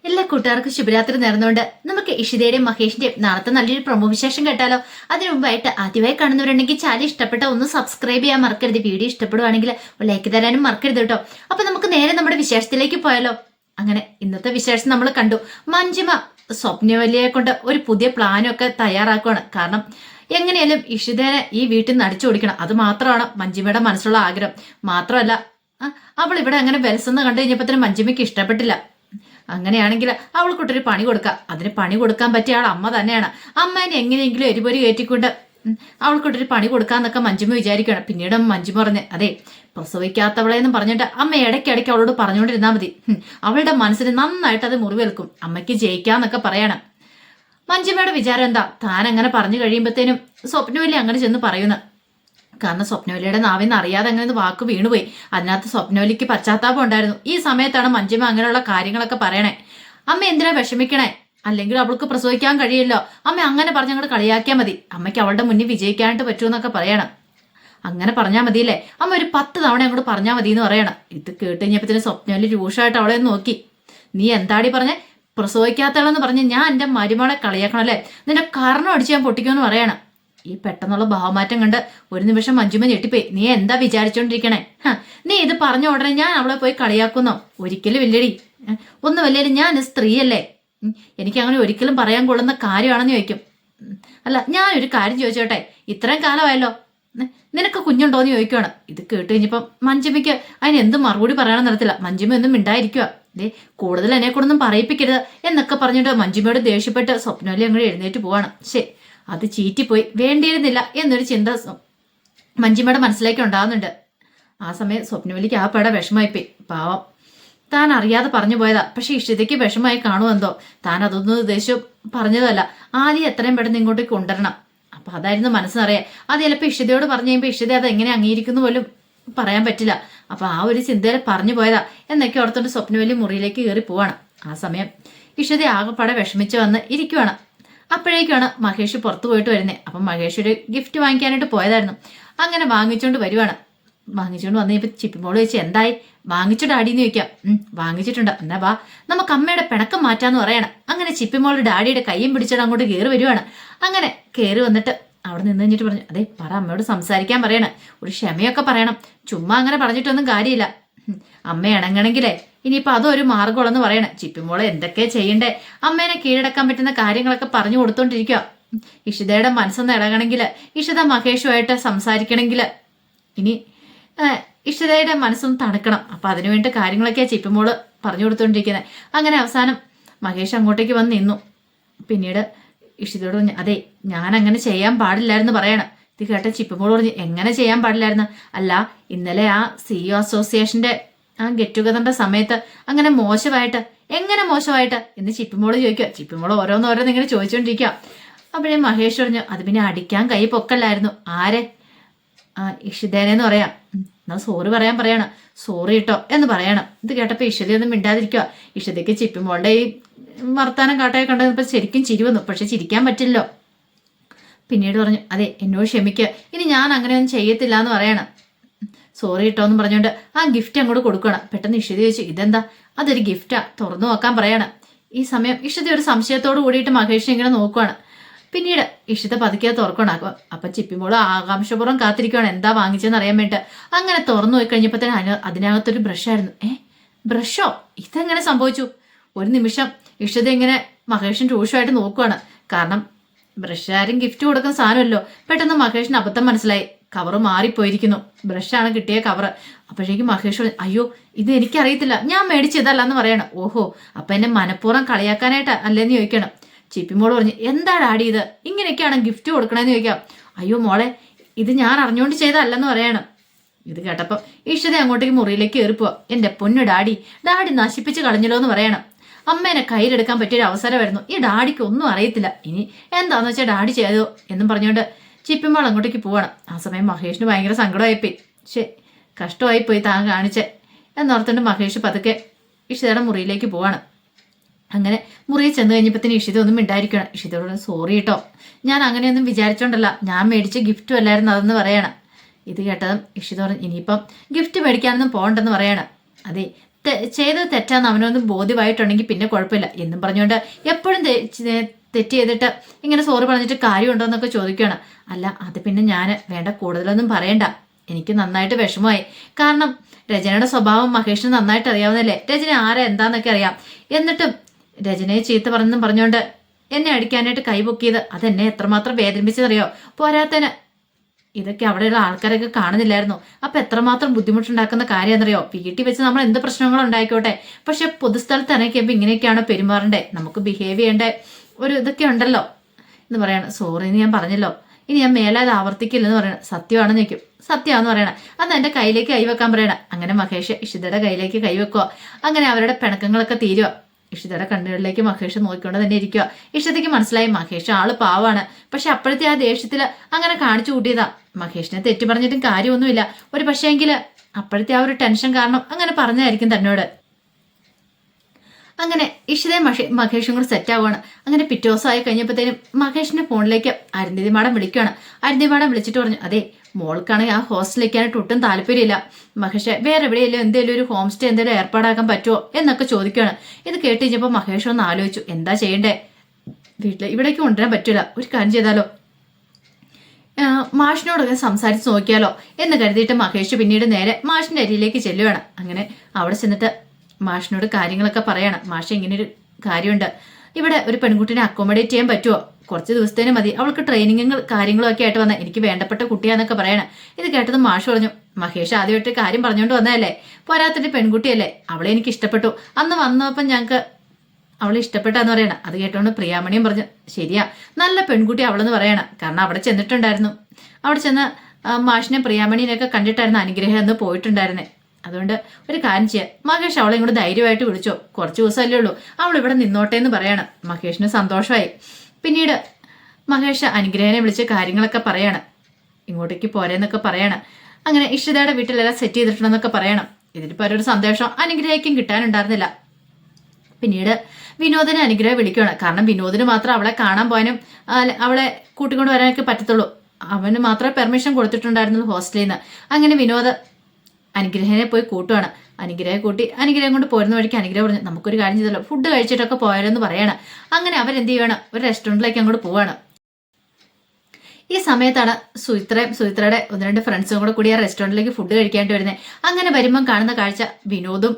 എല്ലാ കൂട്ടുകാർക്കും ശുഭരാത്രി നേർന്നുകൊണ്ട് നമുക്ക് ഇഷിതയുടെയും മഹേഷിന്റെയും നാളത്തെ നല്ലൊരു പ്രൊമോ വിശേഷം കേട്ടാലോ. അതിനു മുമ്പായിട്ട് ആദ്യമായി കാണുന്നവരുണ്ടെങ്കിൽ ചാനൽ ഇഷ്ടപ്പെട്ട ഒന്ന് സബ്സ്ക്രൈബ് ചെയ്യാൻ മറക്കരുത്. വീഡിയോ ഇഷ്ടപ്പെടുവാണെങ്കിൽ ലൈക്ക് തരാനും മറക്കരുത് കേട്ടോ. അപ്പൊ നമുക്ക് നേരെ നമ്മുടെ വിശേഷത്തിലേക്ക് പോയാലോ. അങ്ങനെ ഇന്നത്തെ വിശേഷം നമ്മൾ കണ്ടു. മഞ്ജിമ സ്വപ്നവല്ലിയെ കൊണ്ട് ഒരു പുതിയ പ്ലാനൊക്കെ തയ്യാറാക്കുകയാണ്. കാരണം എങ്ങനെയാലും ഇഷിതേനെ ഈ വീട്ടിൽ നിന്ന് അടിച്ചു ഓടിക്കണം. അത് മാത്രമാണ് മഞ്ജിമയുടെ മനസ്സിലുള്ള ആഗ്രഹം. മാത്രമല്ല അവൾ ഇവിടെ അങ്ങനെ ബലസെന്ന് കണ്ടു കഴിഞ്ഞപ്പോഴത്തേനും മഞ്ജിമയ്ക്ക് ഇഷ്ടപ്പെട്ടില്ല. അങ്ങനെയാണെങ്കിൽ അവൾക്കൊട്ടൊരു പണി കൊടുക്കാം. അതിന് പണി കൊടുക്കാൻ പറ്റിയ ആൾ അമ്മ തന്നെയാണ്. അമ്മേനെ എങ്ങനെയെങ്കിലും എരിപൊരി കയറ്റിക്കൊണ്ട് അവൾക്കൊട്ടൊരു പണി കൊടുക്കാന്നൊക്കെ മഞ്ജിമ വിചാരിക്കണം. പിന്നീട് മഞ്ജിമ പറഞ്ഞ് അതെ പ്രസവിക്കാത്തവളെന്ന് പറഞ്ഞിട്ട് അമ്മ ഇടയ്ക്കിടയ്ക്ക് അവളോട് പറഞ്ഞുകൊണ്ടിരുന്നാൽ മതി. അവളുടെ മനസ്സിന് നന്നായിട്ട് അത് മുറിവേൽക്കും. അമ്മയ്ക്ക് ജയിക്കാന്നൊക്കെ പറയണം. മഞ്ജിമയുടെ വിചാരം എന്താ, താൻ അങ്ങനെ പറഞ്ഞു കഴിയുമ്പോഴത്തേനും സ്വപ്നവല്ലി അങ്ങനെ ചെന്ന് പറയുന്നു. കാരണം സ്വപ്നവല്ലിയുടെ നാവിന്ന് അറിയാതെ അങ്ങനെ വാക്ക് വീണുപോയി. അതിനകത്ത് സ്വപ്നവല്ലിക്ക് പശ്ചാത്താപം ഉണ്ടായിരുന്നു. ഈ സമയത്താണ് മഞ്ജിമ അങ്ങനെയുള്ള കാര്യങ്ങളൊക്കെ പറയണേ. അമ്മ എന്തിനാ വിഷമിക്കണേ, അല്ലെങ്കിൽ അവൾക്ക് പ്രസവിക്കാൻ കഴിയില്ലോ. അമ്മ അങ്ങനെ പറഞ്ഞ് അങ്ങോട്ട് കളിയാക്കിയാൽ മതി. അമ്മയ്ക്ക് അവളുടെ മുന്നിൽ വിജയിക്കാനായിട്ട് പറ്റുമെന്നൊക്കെ പറയണം. അങ്ങനെ പറഞ്ഞാൽ മതിയല്ലേ, അമ്മ ഒരു 10 തവണ അങ്ങോട്ട് പറഞ്ഞാൽ മതി എന്ന് പറയണം. ഇത് കേട്ട് കഴിഞ്ഞപ്പത്തിന് സ്വപ്നവല്ലി രൂക്ഷമായിട്ട് അവളെ നോക്കി. നീ എന്താടി പറഞ്ഞേ, പ്രസവിക്കാത്തവളെന്ന് പറഞ്ഞ് ഞാൻ എൻ്റെ മരുമകളെ കളിയാക്കണല്ലേ, നിന്റെ കർണം അടിച്ച് ഞാൻ പൊട്ടിക്കുമെന്ന് പറയണം. ഈ പെട്ടെന്നുള്ള ഭാവമാറ്റം കണ്ട് ഒരു നിമിഷം മഞ്ജുമ ഞെട്ടിപ്പോയി. നീ എന്താ വിചാരിച്ചോണ്ടിരിക്കണേ? നീ ഇത് പറഞ്ഞ ഉടനെ ഞാൻ അവളെ പോയി കളിയാക്കുന്നോ? ഒരിക്കലും ഇല്ലടി. ഒന്ന് വല്ലേലും ഞാൻ സ്ത്രീയല്ലേ, എനിക്ക് അങ്ങനെ ഒരിക്കലും പറയാൻ കൊള്ളുന്ന കാര്യമാണെന്ന് ചോദിക്കും. അല്ല ഞാനൊരു കാര്യം ചോദിച്ചോട്ടെ, ഇത്രയും കാലമായല്ലോ, നിനക്ക് കുഞ്ഞുണ്ടോന്ന് ചോദിക്കുവാണ്. ഇത് കേട്ട് കഴിഞ്ഞപ്പം മഞ്ജിമയ്ക്ക് അതിന് എന്ത് മറുപടി പറയാനും നടത്തില്ല. മഞ്ജിമ ഒന്നും മിണ്ടായിരിക്കുക. ദേ കൂടുതൽ എന്നെ കൊണ്ടൊന്നും പറയിപ്പിക്കരുത് എന്നൊക്കെ പറഞ്ഞിട്ട് മഞ്ജിമയോട് ദേഷ്യപ്പെട്ട് സ്വപ്നവല്ലി അങ്ങോട്ട് എഴുന്നേറ്റ് പോവാണ്. ശരി, അത് ചീറ്റിപ്പോയി, വേണ്ടിയിരുന്നില്ല എന്നൊരു ചിന്ത മഞ്ജിമയുടെ മനസ്സിലേക്ക് ഉണ്ടാകുന്നുണ്ട്. ആ സമയം സ്വപ്നവല്ലിക്ക് ആ പട വിഷമായിപ്പോയി. പാവം, താൻ അറിയാതെ പറഞ്ഞു പോയതാ. പക്ഷെ ഇഷിതയ്ക്ക് വിഷമായി കാണുമെന്തോ. താൻ അതൊന്നും ഉദ്ദേശിച്ചു പറഞ്ഞതല്ല. ആദ്യം എത്രയും പെട്ടെന്ന് ഇങ്ങോട്ടേക്ക് കൊണ്ടുവരണം. അപ്പൊ അതായിരുന്നു മനസ്സിനറിയാം. അത് ചിലപ്പോൾ ഇഷിതയോട് പറഞ്ഞു കഴിയുമ്പോൾ ഇഷിത അത് എങ്ങനെ അംഗീകരിക്കുന്നു പോലും പറയാൻ പറ്റില്ല. അപ്പൊ ആ ഒരു ചിന്തയിൽ പറഞ്ഞു പോയതാ എന്നൊക്കെ ഓർത്തോണ്ട് സ്വപ്നവല്ലി മുറിയിലേക്ക് കയറി പോവാണ്. ആ സമയം ഇഷിത ആകെപ്പാടെ വിഷമിച്ച് വന്ന് ഇരിക്കുവാണ്. അപ്പോഴേക്കാണ് മഹേഷ് പുറത്തു പോയിട്ട് വരുന്നത്. അപ്പം മഹേഷ് ഒരു ഗിഫ്റ്റ് വാങ്ങിക്കാനായിട്ട് പോയതായിരുന്നു. അങ്ങനെ വാങ്ങിച്ചുകൊണ്ട് വരുവാണ്. വാങ്ങിച്ചുകൊണ്ട് വന്ന് ഇപ്പം ചിപ്പിമോള് ചോദിച്ചു എന്തായി, വാങ്ങിച്ചു ഡാഡിന്ന് ചോദിക്കാം. വാങ്ങിച്ചിട്ടുണ്ട്, എന്നാ വാ നമുക്ക് അമ്മയുടെ പിണക്കം മാറ്റാന്ന് പറയണം. അങ്ങനെ ചിപ്പിമോള് ഡാഡിയുടെ കയ്യും പിടിച്ചിട്ട് അങ്ങോട്ട് കയറി വരുവാണ്. അങ്ങനെ കയറി വന്നിട്ട് അവിടെ നിന്ന് കഴിഞ്ഞിട്ട് പറഞ്ഞു അതെ പറ, അമ്മയോട് സംസാരിക്കാൻ പറയണം, ഒരു ക്ഷമയൊക്കെ പറയണം. ചുമ്മാ അങ്ങനെ പറഞ്ഞിട്ടൊന്നും കാര്യമില്ല. അമ്മ ഇണങ്ങണെങ്കിലേ ഇനിയിപ്പോൾ അതൊരു മാർഗമുള്ളെന്ന് പറയണം. ചിപ്പിമോളെ എന്തൊക്കെ ചെയ്യണ്ടേ, അമ്മേനെ കീഴടക്കാൻ പറ്റുന്ന കാര്യങ്ങളൊക്കെ പറഞ്ഞു കൊടുത്തോണ്ടിരിക്കുക. ഇഷിതയുടെ മനസ്സൊന്ന് ഇളകണമെങ്കിൽ, ഇഷിത മഹേഷുമായിട്ട് സംസാരിക്കണമെങ്കിൽ, ഇനി ഇഷിതയുടെ മനസ്സൊന്ന് തണുക്കണം. അപ്പം അതിനുവേണ്ടി കാര്യങ്ങളൊക്കെയാണ് ചിപ്പിമോള് പറഞ്ഞു കൊടുത്തോണ്ടിരിക്കുന്നത്. അങ്ങനെ അവസാനം മഹേഷ് അങ്ങോട്ടേക്ക് വന്ന് നിന്നു. പിന്നീട് ഇഷിതയോട് പറഞ്ഞു അതെ ഞാൻ അങ്ങനെ ചെയ്യാൻ പാടില്ലായിരുന്നു പറയണം. ഇത് കേട്ട ചിപ്പിമോള് പറഞ്ഞു എങ്ങനെ ചെയ്യാൻ പാടില്ലായിരുന്നു? അല്ല ഇന്നലെ ആ CEO അസോസിയേഷന്റെ ആ ഗെറ്റ് ടുഗദറിന്റെ സമയത്ത് അങ്ങനെ മോശമായിട്ട്, എങ്ങനെ മോശമായിട്ട് എന്ന് ചിപ്പിമോള് ചോദിക്കുക. ചിപ്പിമോള് ഓരോന്നോരോന്ന് ഇങ്ങനെ ചോദിച്ചുകൊണ്ടിരിക്കുക. അപ്പോഴേ മഹേഷ് പറഞ്ഞു അത് പിന്നെ അടിക്കാൻ കൈ പൊക്കല്ലായിരുന്നു. ആരെ? ഇഷിതേനെന്ന് പറയാം. എന്നാ സോറി പറയാൻ പറയണം. സോറി കേട്ടോ എന്ന് പറയണം. ഇത് കേട്ടപ്പോൾ ഇഷിതയൊന്നും മിണ്ടാതിരിക്കുക. ഇഷിതയ്ക്ക് ചിപ്പിമോളുടെ ഈ വർത്താനം കാട്ടയെ കണ്ടപ്പോൾ ശരിക്കും ചിരി വന്നു. പക്ഷെ ചിരിക്കാൻ പറ്റില്ലല്ലോ. പിന്നീട് പറഞ്ഞു അതെ എന്നോട് ക്ഷമിക്കുക, ഇനി ഞാൻ അങ്ങനെയൊന്നും ചെയ്യത്തില്ല എന്ന് പറയണം. സോറി കേട്ടോ എന്ന് പറഞ്ഞുകൊണ്ട് ആ ഗിഫ്റ്റ് അങ്ങോട്ട് കൊടുക്കണം. പെട്ടെന്ന് ഇഷിത ചോദിച്ചു ഇതെന്താ? അതൊരു ഗിഫ്റ്റാ, തുറന്നു നോക്കാൻ പറയണം. ഈ സമയം ഇഷിത ഒരു സംശയത്തോട് കൂടിയിട്ട് മഹേഷിനെ ഇങ്ങനെ നോക്കുവാണ്. പിന്നീട് ഇഷിത പതുക്കെ തുറക്കണം. അപ്പൊ ചിപ്പിമോള് ആകാംക്ഷപൂർവ്വം കാത്തിരിക്കുകയാണ് എന്താ വാങ്ങിച്ചതെന്ന് അറിയാൻ വേണ്ടിട്ട്. അങ്ങനെ തുറന്നു പോയി കഴിഞ്ഞപ്പോഴത്തേന് അതിനകത്തൊരു ബ്രഷായിരുന്നു. ബ്രഷോ? ഇതെങ്ങനെ സംഭവിച്ചു? ഒരു നിമിഷം ഇഷിത ഇങ്ങനെ മഹേഷിന് രൂക്ഷമായിട്ട് നോക്കുവാണ്. കാരണം ബ്രഷാരും ഗിഫ്റ്റ് കൊടുക്കുന്ന സാധനമല്ലോ. പെട്ടെന്ന് മഹേഷിന് അബദ്ധം മനസ്സിലായി. കവറ് മാറിപ്പോയിരിക്കുന്നു. ബ്രഷാണ് കിട്ടിയ കവറ്. അപ്പോഴേക്കും മഹേഷ് അയ്യോ ഇത് എനിക്കറിയത്തില്ല, ഞാൻ മേടിച്ചതല്ല എന്ന് പറയണം. ഓഹോ അപ്പൊ എന്നെ മനഃപൂർവ്വം കളിയാക്കാനായിട്ട് അല്ലേന്ന് ചോദിക്കണം. ചിപ്പിമോള് പറഞ്ഞു എന്താ ഡാഡി ഇത്, ഇങ്ങനെയൊക്കെയാണ് ഗിഫ്റ്റ് കൊടുക്കണേന്ന് ചോദിക്കാം. അയ്യോ മോളെ ഇത് ഞാൻ അറിഞ്ഞുകൊണ്ട് ചെയ്തതല്ലെന്ന് പറയണം. ഇത് കേട്ടപ്പം ഇഷിത അങ്ങോട്ടേക്ക് മുറിയിലേക്ക് കയറിപ്പോവാ. എന്റെ പൊന്നു ഡാഡി നശിപ്പിച്ച് കളഞ്ഞല്ലോ എന്ന് പറയണം. അമ്മേനെ കയ്യിലെടുക്കാൻ പറ്റിയൊരു അവസരമായിരുന്നു. ഈ ഡാഡിക്ക് ഒന്നും അറിയത്തില്ല, ഇനി എന്താന്ന് വെച്ചാൽ ഡാഡി ചെയ്തോ എന്നും പറഞ്ഞുകൊണ്ട് ചിപ്പിമോൾ അങ്ങോട്ടേക്ക് പോവാണ്. ആ സമയം മഹേഷിന് ഭയങ്കര സങ്കടമായിപ്പോയി. കഷ്ടമായിപ്പോയി താൻ കാണിച്ചേ എന്നോർത്തുകൊണ്ട് മഹേഷ് പതുക്കെ ഇഷിതയുടെ മുറിയിലേക്ക് പോവാണ്. അങ്ങനെ മുറിയിൽ ചെന്ന് കഴിഞ്ഞപ്പോഴത്തേന് ഇഷിത ഒന്നും മിണ്ടായിരിക്കണം. ഇഷിതയോട് സോറി കേട്ടോ, ഞാൻ അങ്ങനെയൊന്നും വിചാരിച്ചോണ്ടല്ല, ഞാൻ മേടിച്ച ഗിഫ്റ്റും അല്ലായിരുന്നു അതെന്ന് പറയണം. ഇത് കേട്ടതും ഇഷിത പറഞ്ഞു ഇനിയിപ്പം ഗിഫ്റ്റ് മേടിക്കാനൊന്നും പോകണ്ടെന്ന് പറയണം. അതെ ചെയ്തത് തെറ്റാന്ന് അവനൊന്ന് ബോധ്യമായിട്ടുണ്ടെങ്കിൽ പിന്നെ കുഴപ്പമില്ല എന്നും പറഞ്ഞുകൊണ്ട് എപ്പോഴും തെറ്റ് ചെയ്തിട്ട് ഇങ്ങനെ സോറി പറഞ്ഞിട്ട് കാര്യമുണ്ടോ എന്നൊക്കെ ചോദിക്കുകയാണ്. അല്ല അത് പിന്നെ ഞാൻ വേണ്ട കൂടുതലൊന്നും പറയണ്ട, എനിക്ക് നന്നായിട്ട് വിഷമമായി. കാരണം രചനയുടെ സ്വഭാവം മഹേഷിന് നന്നായിട്ട് അറിയാവുന്നല്ലേ, രചന ആരാ എന്താന്നൊക്കെ അറിയാം. എന്നിട്ടും രചനയെ ചീത്ത പറഞ്ഞുകൊണ്ട് എന്നെ അടിക്കാനായിട്ട് കൈപൊക്കിയത് അതെന്നെ എത്രമാത്രം വേദനിപ്പിച്ചതറിയോ. പോരാത്തന് ഇതൊക്കെ അവിടെയുള്ള ആൾക്കാരൊക്കെ കാണുന്നില്ലായിരുന്നു. അപ്പൊ എത്രമാത്രം ബുദ്ധിമുട്ടുണ്ടാക്കുന്ന കാര്യമെന്നറിയോ. വീട്ടിൽ വെച്ച് നമ്മൾ എന്ത് പ്രശ്നങ്ങളും ഉണ്ടായിക്കോട്ടെ, പക്ഷെ പൊതുസ്ഥലത്ത് ഇറങ്ങിയപ്പോൾ ഇങ്ങനെയൊക്കെയാണ് പെരുമാറണ്ടേ, നമുക്ക് ബിഹേവ് ചെയ്യേണ്ട ഒരു ഇതൊക്കെ ഉണ്ടല്ലോ എന്ന് പറയണം. സോറി എന്ന് ഞാൻ പറഞ്ഞല്ലോ, ഇനി ഞാൻ മേലാതെ ആവർത്തിക്കില്ലെന്ന് പറയണം. സത്യമാണെന്ന് നിൽക്കും. സത്യമാണെന്ന് പറയണം. അന്ന് എൻ്റെ കയ്യിലേക്ക് കൈവെക്കാൻ പറയണം. അങ്ങനെ മഹേഷ് ഇഷിതയുടെ കയ്യിലേക്ക് കൈവെക്കുക. അങ്ങനെ അവരുടെ പിണക്കങ്ങളൊക്കെ തീരുക. ഇഷിതയുടെ കണ്ണുകളിലേക്ക് മഹേഷ് നോക്കിക്കൊണ്ട് തന്നെ ഇരിക്കുക. ഇഷിതയ്ക്ക് മനസ്സിലായി മഹേഷ് ആള് പാവാണ്, പക്ഷെ അപ്പോഴത്തെ ആ ദേഷ്യത്തില് അങ്ങനെ കാണിച്ചു കൂട്ടിയതാ. മഹേഷിനെ തെറ്റു പറഞ്ഞിട്ടും കാര്യമൊന്നുമില്ല. ഒരു പക്ഷേങ്കില് അപ്പോഴത്തെ ആ ഒരു ടെൻഷൻ കാരണം അങ്ങനെ പറഞ്ഞായിരിക്കും തന്നോട്. അങ്ങനെ ഇഷിതയും മഹേഷും കൂടെ സെറ്റ് ആവുകയാണ്. അങ്ങനെ പിറ്റേ ദിവസമായി കഴിഞ്ഞപ്പോഴത്തേനും മഹേഷിന്റെ ഫോണിലേക്ക് അരുന്ധതി മാഡം വിളിക്കുകയാണ്. അരുന്ധതി മാഡം വിളിച്ചിട്ട് പറഞ്ഞു, അതെ മോൾക്കാണെങ്കിൽ ആ ഹോസ്റ്റലിലേക്കാനായിട്ട് ഒട്ടും താല്പര്യമില്ല. മഹേഷ് വേറെ എവിടെയെങ്കിലും എന്തെങ്കിലും ഒരു ഹോം സ്റ്റേ എന്തെങ്കിലും ഏർപ്പാടാക്കാൻ പറ്റുമോ എന്നൊക്കെ ചോദിക്കുകയാണ്. ഇത് കേട്ട് കഴിഞ്ഞപ്പോൾ മഹേഷ് ഒന്ന് ആലോചിച്ചു, എന്താ ചെയ്യണ്ടേ, വീട്ടിൽ ഇവിടേക്ക് കൊണ്ടുവരാൻ പറ്റില്ല, ഒരു കാര്യം ചെയ്താലോ, മാഷിനോടൊക്കെ സംസാരിച്ച് നോക്കിയാലോ എന്ന് കരുതിയിട്ട് മഹേഷ് പിന്നീട് നേരെ മാഷിന്റെ അരിയിലേക്ക് ചെല്ലുകയാണ്. അങ്ങനെ അവിടെ ചെന്നിട്ട് മാഷിനോട് കാര്യങ്ങളൊക്കെ പറയാണ്. മാഷ് ഇങ്ങനൊരു കാര്യമുണ്ട്, ഇവിടെ ഒരു പെൺകുട്ടിനെ അക്കോമഡേറ്റ് ചെയ്യാൻ പറ്റുമോ, കുറച്ച് ദിവസത്തേന് മതി, അവൾക്ക് ട്രെയിനിങ്ങും കാര്യങ്ങളും ഒക്കെ ആയിട്ട് വന്ന എനിക്ക് വേണ്ടപ്പെട്ട കുട്ടിയാന്നൊക്കെ പറയണം. ഇത് കേട്ടത് മാഷ് പറഞ്ഞു, മഹേഷ് ആദ്യമായിട്ട് കാര്യം പറഞ്ഞുകൊണ്ട് വന്നതല്ലേ, പോരാത്തിന്റെ പെൺകുട്ടിയല്ലേ, അവളെ എനിക്ക് ഇഷ്ടപ്പെട്ടു, അന്ന് വന്നപ്പം ഞങ്ങൾക്ക് അവളെ ഇഷ്ടപ്പെട്ടാന്ന് പറയണം. അത് കേട്ടോണ്ട് പ്രിയാമണിയും പറഞ്ഞു, ശരിയാ നല്ല പെൺകുട്ടി അവളെന്ന് പറയണം. കാരണം അവിടെ ചെന്നിട്ടുണ്ടായിരുന്നു, അവിടെ ചെന്ന് മാഷിനെ പ്രിയാമണിനെയൊക്കെ കണ്ടിട്ടായിരുന്നു അനുഗ്രഹം എന്ന് പോയിട്ടുണ്ടായിരുന്നേ. അതുകൊണ്ട് ഒരു കാര്യം ചെയ്യാം, മഹേഷ് അവളെ ഇങ്ങോട്ട് ധൈര്യമായിട്ട് വിളിച്ചോ, കുറച്ച് ദിവസമല്ലേ ഉള്ളൂ, അവൾ ഇവിടെ നിന്നോട്ടെ എന്ന് പറയണം. മഹേഷിന് സന്തോഷമായി. പിന്നീട് മഹേഷ് അനുഗ്രഹനെ വിളിച്ച് കാര്യങ്ങളൊക്കെ പറയാണ്, ഇങ്ങോട്ടേക്ക് പോരേന്നൊക്കെ പറയണം. അങ്ങനെ ഇഷിതയുടെ വീട്ടിലെല്ലാം സെറ്റ് ചെയ്തിട്ടുണ്ടെന്നൊക്കെ പറയണം. ഇതിലിപ്പോൾ ഒരു സന്ദേശം അനുഗ്രഹിക്കും കിട്ടാനുണ്ടായിരുന്നില്ല. പിന്നീട് വിനോദിനെ അനുഗ്രഹം വിളിക്കുകയാണ്. കാരണം വിനോദിന് മാത്രം അവളെ കാണാൻ പോകാനും അവളെ കൂട്ടിക്കൊണ്ട് വരാനൊക്കെ പറ്റത്തുള്ളൂ. അവന് മാത്രമേ പെർമിഷൻ കൊടുത്തിട്ടുണ്ടായിരുന്നുള്ളൂ ഹോസ്റ്റലിൽ നിന്ന്. അങ്ങനെ വിനോദ് അനുഗ്രഹനെ പോയി കൂട്ടുവാണ്. അനുഗ്രഹം കൂട്ടി അനുഗ്രഹം കൊണ്ട് പോരുന്ന വഴിക്ക് അനുഗ്രഹം പറഞ്ഞു, നമുക്കൊരു കാര്യം ചെയ്തല്ലോ, ഫുഡ് കഴിച്ചിട്ടൊക്കെ പോയാലെന്ന് പറയണം. അങ്ങനെ അവരെന്ത് ചെയ്യണം, ഒരു റെസ്റ്റോറൻറ്റിലേക്ക് അങ്ങോട്ട് പോവാണ്. ഈ സമയത്താണ് സുചിത്രയുടെ ഒന്ന് രണ്ട് ഫ്രണ്ട്സും കൂടി ആ റെസ്റ്റോറൻറ്റിലേക്ക് ഫുഡ് കഴിക്കാനായിട്ട് വരുന്നത്. അങ്ങനെ വരുമ്പം കാണുന്ന കാഴ്ച വിനോദും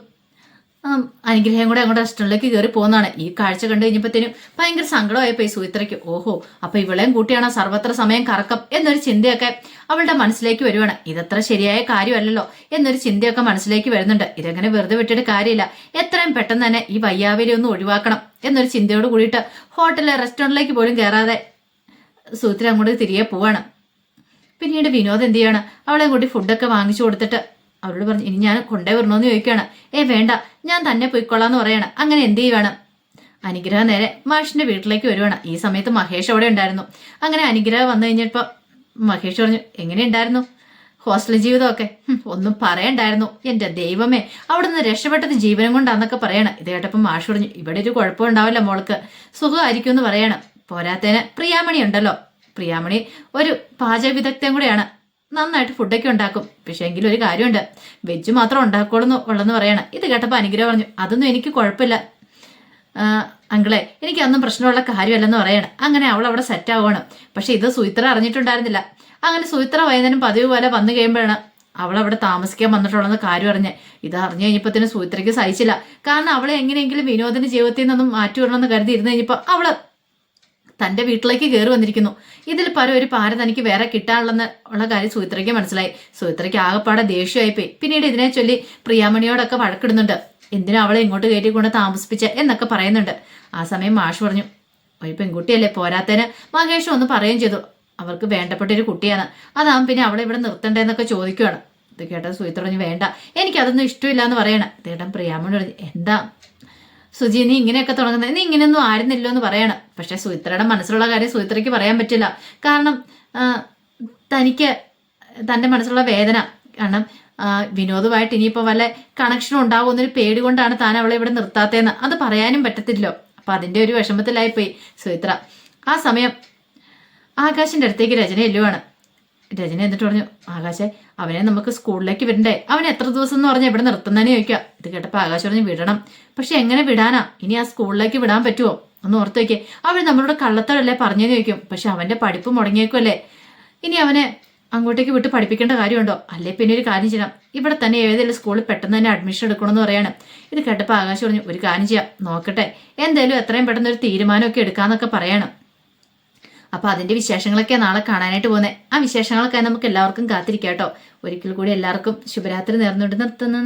അനുഗ്രഹം കൂടെ അങ്ങോട്ട് റെസ്റ്റോറൻറ്റിലേക്ക് കയറി പോകുന്നതാണ്. ഈ കാഴ്ച കണ്ടു കഴിഞ്ഞപ്പോഴത്തേനും ഭയങ്കര സങ്കടമായിപ്പോയി സുചിത്രയ്ക്ക്. ഓഹോ, അപ്പൊ ഇവളെയും കൂട്ടിയാണോ സർവത്ര സമയം കറക്കം എന്നൊരു ചിന്തയൊക്കെ അവളുടെ മനസ്സിലേക്ക് വരുവാണ്. ഇതത്ര ശരിയായ കാര്യമല്ലല്ലോ എന്നൊരു ചിന്തയൊക്കെ മനസ്സിലേക്ക് വരുന്നുണ്ട്. ഇതെങ്ങനെ വെറുതെ വിട്ടിട്ട് കാര്യമില്ല, എത്രയും പെട്ടെന്ന് തന്നെ ഈ വയ്യാവലി ഒന്ന് ഒഴിവാക്കണം എന്നൊരു ചിന്തയോട് കൂടിയിട്ട് റെസ്റ്റോറൻറ്റിലേക്ക് പോലും കയറാതെ സുചിത്ര അങ്ങോട്ട് തിരികെ പോവാണ്. പിന്നീട് വിനോദ് എന്ത് ചെയ്യാണ്, അവളെ കൂട്ടി ഫുഡൊക്കെ വാങ്ങിച്ചു കൊടുത്തിട്ട് അവരോട് പറഞ്ഞു, ഇനി ഞാൻ കൊണ്ടേ വരണമെന്ന് ചോദിക്കുകയാണ്. വേണ്ട, ഞാൻ തന്നെ പോയിക്കൊള്ളാന്ന് പറയണം. അങ്ങനെ എന്ത് ചെയ്യുവാണ്, അനുഗ്രഹം നേരെ മാഷിന്റെ വീട്ടിലേക്ക് വരുവാണ്. ഈ സമയത്ത് മഹേഷ് അവിടെ ഉണ്ടായിരുന്നു. അങ്ങനെ അനുഗ്രഹം വന്നു കഴിഞ്ഞപ്പോൾ മഹേഷ് പറഞ്ഞു, എങ്ങനെയുണ്ടായിരുന്നു ഹോസ്റ്റൽ ജീവിതമൊക്കെ? ഒന്നും പറയണ്ടായിരുന്നു, എന്റെ ദൈവമേ, അവിടെ നിന്ന് രക്ഷപ്പെട്ടത് ജീവനം കൊണ്ടാന്നൊക്കെ പറയണം. ഇത് കേട്ടപ്പോൾ മാഷ് പറഞ്ഞു, ഇവിടെ ഒരു കുഴപ്പമുണ്ടാവില്ല മോൾക്ക്, സുഖമായിരിക്കും എന്ന് പറയണം. പോരാത്തേന് പ്രിയാമണി ഉണ്ടല്ലോ, പ്രിയാമണി ഒരു പാചക വിദഗ്ധയും കൂടെയാണ്, നന്നായിട്ട് ഫുഡൊക്കെ ഉണ്ടാക്കും. പക്ഷേ എങ്കിലും ഒരു കാര്യമുണ്ട്, വെജ് മാത്രം ഉണ്ടാക്കോളൂ ഉള്ളെന്ന് പറയണം. ഇത് കേട്ടപ്പോൾ അനുഗ്രഹം പറഞ്ഞു, അതൊന്നും എനിക്ക് കുഴപ്പമില്ല അങ്കിളെ, എനിക്ക് അതൊന്നും പ്രശ്നമുള്ള കാര്യമല്ലെന്ന് പറയണം. അങ്ങനെ അവൾ അവിടെ സെറ്റ് ആവുകയാണ്. പക്ഷെ ഇത് സുചിത്ര അറിഞ്ഞിട്ടുണ്ടായിരുന്നില്ല. അങ്ങനെ സുചിത്ര വൈകുന്നേരം പതിവ് പോലെ വന്നു കഴിയുമ്പോഴാണ് അവൾ അവിടെ താമസിക്കാൻ വന്നിട്ടുള്ളതെന്ന് കാര്യം അറിഞ്ഞ്. ഇത് അറിഞ്ഞു കഴിഞ്ഞപ്പോഴത്തേനും സുചിത്രയ്ക്ക് സഹിച്ചില്ല. കാരണം അവളെ എങ്ങനെയെങ്കിലും വിനോദിന്റെ ജീവിതത്തിൽ നിന്നും മാറ്റി വിടണമെന്ന് കരുതി ഇരുന്ന് കഴിഞ്ഞപ്പോൾ അവള് തന്റെ വീട്ടിലേക്ക് കയറി വന്നിരിക്കുന്നു. ഇതിൽ ഒരു പാര തനിക്ക് വേറെ കിട്ടാനുള്ളെന്ന് ഉള്ള കാര്യം സുചിത്രയ്ക്ക് മനസ്സിലായി. സുചിത്രയ്ക്ക് ആകെപ്പാടെ ദേഷ്യമായിപ്പോയി. പിന്നീട് ഇതിനെ ചൊല്ലി പ്രിയാമണിയോടൊക്കെ വഴക്കിടുന്നുണ്ട്. എന്തിനാ അവളെ ഇങ്ങോട്ട് കയറ്റി കൊണ്ട് താമസിപ്പിച്ച എന്നൊക്കെ പറയുന്നുണ്ട്. ആ സമയം മാഷ് പറഞ്ഞു, ഒരു പെൺകുട്ടിയല്ലേ, പോരാത്തേന് മഹേഷ് ഒന്ന് പറയുകയും ചെയ്തു, അവർക്ക് വേണ്ടപ്പെട്ട ഒരു കുട്ടിയാണ്, അതാകും പിന്നെ അവളെ ഇവിടെ നിർത്തണ്ടേന്നൊക്കെ ചോദിക്കുകയാണ്. ഇത് കേട്ട സുചിത്ര പറഞ്ഞു, വേണ്ട, എനിക്കതൊന്നും ഇഷ്ടമില്ല എന്ന് പറയണം. ഇതേട്ടൻ പ്രിയാമണി പറഞ്ഞു, എന്താ സുജി നീ ഇങ്ങനെയൊക്കെ തുടങ്ങുന്നത്, നീ ഇങ്ങനെയൊന്നും ആയിരുന്നില്ലോ എന്ന് പറയണം. പക്ഷെ സുചിത്രയുടെ മനസ്സിലുള്ള കാര്യം സുചിത്രയ്ക്ക് പറയാൻ പറ്റില്ല. കാരണം തനിക്ക് തൻ്റെ മനസ്സിലുള്ള വേദന, കാരണം വിനോദുമായിട്ട് ഇനിയിപ്പോൾ വല്ല കണക്ഷനും ഉണ്ടാകുമെന്നൊരു പേടി കൊണ്ടാണ് താൻ അവളെ ഇവിടെ നിർത്താത്തതെന്ന് അത് പറയാനും പറ്റത്തില്ലോ. അപ്പം അതിൻ്റെ ഒരു വിഷമത്തിലായിപ്പോയി സുചിത്ര. ആ സമയം ആകാശിൻ്റെ അടുത്തേക്ക് രചന എല്ലുവാണ്. രജനി എന്നിട്ട് പറഞ്ഞു, ആകാശേ അവനെ നമുക്ക് സ്കൂളിലേക്ക് വിടണ്ടേ, അവൻ എത്ര ദിവസം എന്ന് പറഞ്ഞാൽ ഇവിടെ നിർത്തുന്നതിനെ ചോദിക്കുക. ഇത് കേട്ടപ്പോൾ ആകാശ് പറഞ്ഞു, വിടണം, പക്ഷെ എങ്ങനെ വിടാനാ, ഇനി ആ സ്കൂളിലേക്ക് വിടാൻ പറ്റുമോ, ഒന്ന് ഓർത്ത് വയ്ക്കേ, അവൻ നമ്മളോട് കള്ളത്തരല്ലേ പറഞ്ഞെന്ന് ചോദിക്കും. പക്ഷെ അവന്റെ പഠിപ്പ് മുടങ്ങിയേക്കുമല്ലേ, ഇനി അവനെ അങ്ങോട്ടേക്ക് വിട്ട് പഠിപ്പിക്കേണ്ട കാര്യമുണ്ടോ, അല്ലേ പിന്നെ ഒരു കാര്യം ചെയ്യണം, ഇവിടെ തന്നെ ഏതെങ്കിലും സ്കൂളിൽ പെട്ടെന്ന് തന്നെ അഡ്മിഷൻ എടുക്കണമെന്ന് പറയാണ്. ഇത് കേട്ടപ്പോൾ ആകാശ് പറഞ്ഞു, ഒരു കാര്യം ചെയ്യാം, നോക്കട്ടെ, എന്തായാലും എത്രയും പെട്ടെന്ന് ഒരു തീരുമാനമൊക്കെ എടുക്കാന്നൊക്കെ പറയണം. അപ്പൊ അതിന്റെ വിശേഷങ്ങളൊക്കെ നാളെ കാണാനായിട്ട് പോകുന്നത്. ആ വിശേഷങ്ങളൊക്കെ നമുക്ക് എല്ലാവർക്കും കാത്തിരിക്കാം കേട്ടോ. ഒരിക്കൽ കൂടി എല്ലാവർക്കും ശുഭരാത്രി നേർന്നുകൊണ്ട് നിർത്തുന്നു.